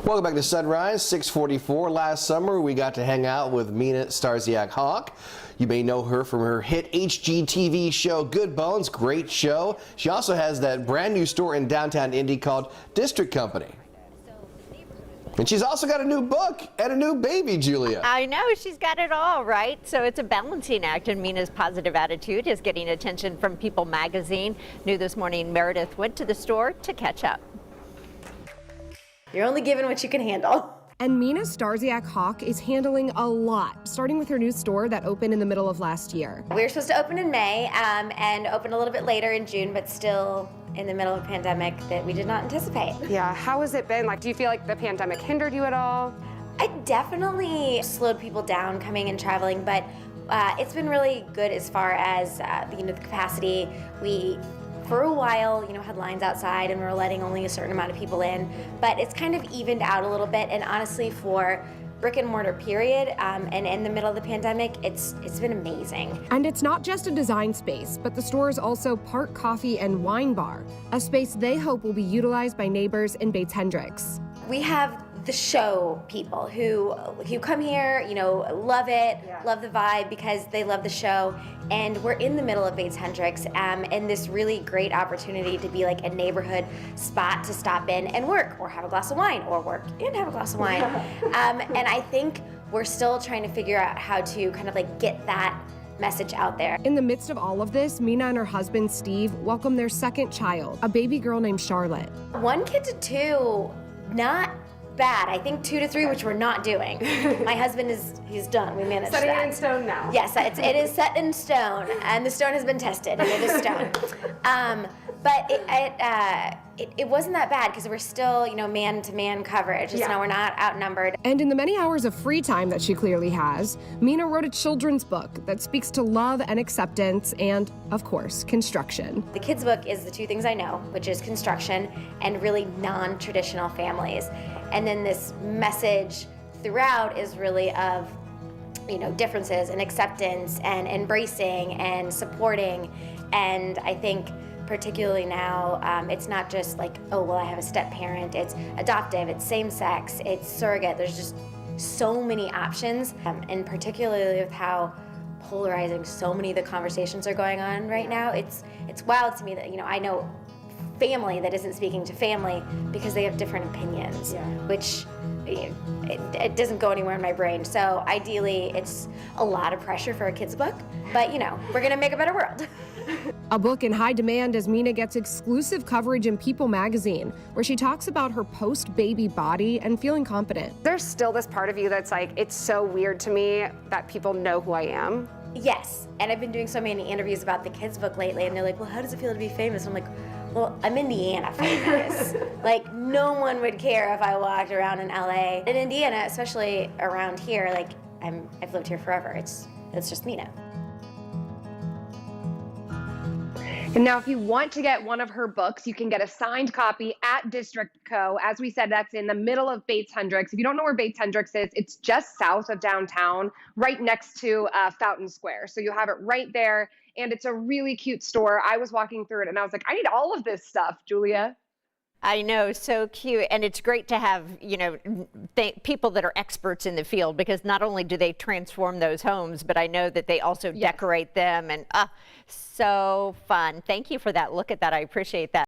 Welcome back to Sunrise, 6:44. Last summer, we got to hang out with Mina Starsiak-Hawk. You may know her from her hit HGTV show, Good Bones. Great show. She also has that brand new store in downtown Indy called District Company. And she's also got a new book and a new baby, Julia. I know, she's got it all, right? So it's a balancing act, and Mina's positive attitude is getting attention from People magazine. New this morning, Meredith went to the store to catch up. You're only given what you can handle. And Mina Starsiak-Hawk is handling a lot, starting with her new store that opened in the middle of last year. We were supposed to open in May and open a little bit later in June, but still in the middle of a pandemic that we did not anticipate. Yeah, how has it been? Like, do you feel like the pandemic hindered you at all? It definitely slowed people down coming and traveling, but it's been really good as far as the capacity. We, for a while, had lines outside and we were letting only a certain amount of people in, but it's kind of evened out a little bit. And honestly, for brick and mortar period, and in the middle of the pandemic, it's been amazing. And it's not just a design space, but the store is also part coffee and wine bar, a space they hope will be utilized by neighbors in Bates Hendricks. We have the show people who come here, love it, love the vibe because they love the show. And we're in the middle of Bates Hendricks, and this really great opportunity to be like a neighborhood spot to stop in and work, or have a glass of wine, or work and have a glass of wine. And I think we're still trying to figure out how to kind of like get that message out there. In the midst of all of this, Mina and her husband, Steve, welcomed their second child, a baby girl named Charlotte. 1 kid to 2, not bad. I think 2 to 3, which we're not doing. My husband he's done. We managed Setting that. it in stone now. Yes, it is set in stone, and the stone has been tested, and it is stone. But it wasn't that bad because we're still, man-to-man coverage. So we're not outnumbered. And in the many hours of free time that she clearly has, Mina wrote a children's book that speaks to love and acceptance and, of course, construction. The kids' book is the 2 things I know, which is construction and really non-traditional families. And then this message throughout is really of, differences and acceptance and embracing and supporting. And I think particularly now, it's not just like, oh, well, I have a step parent. It's adoptive, it's same-sex, it's surrogate. There's just so many options, and particularly with how polarizing so many of the conversations are going on right now, it's wild to me that, I know family that isn't speaking to family because they have different opinions, which it doesn't go anywhere in my brain. So ideally, it's a lot of pressure for a kid's book, but we're gonna make a better world. A book in high demand as Mina gets exclusive coverage in People magazine, where she talks about her post-baby body and feeling confident. There's still this part of you that's like, it's so weird to me that people know who I am. Yes, and I've been doing so many interviews about the kids' book lately, and they're like, well, how does it feel to be famous? I'm like, well, I'm Indiana famous. Like, no one would care if I walked around in LA. In Indiana, especially around here, like, I've lived here forever. It's just Mina. And now if you want to get one of her books, you can get a signed copy at District Co. As we said, that's in the middle of Bates Hendricks. If you don't know where Bates Hendricks is, it's just south of downtown, right next to Fountain Square. So you have it right there, and it's a really cute store. I was walking through it, and I was like, I need all of this stuff, Julia. I know, so cute. And it's great to have, people that are experts in the field, because not only do they transform those homes, but I know that they also decorate them, and so fun. Thank you for that. Look at that. I appreciate that.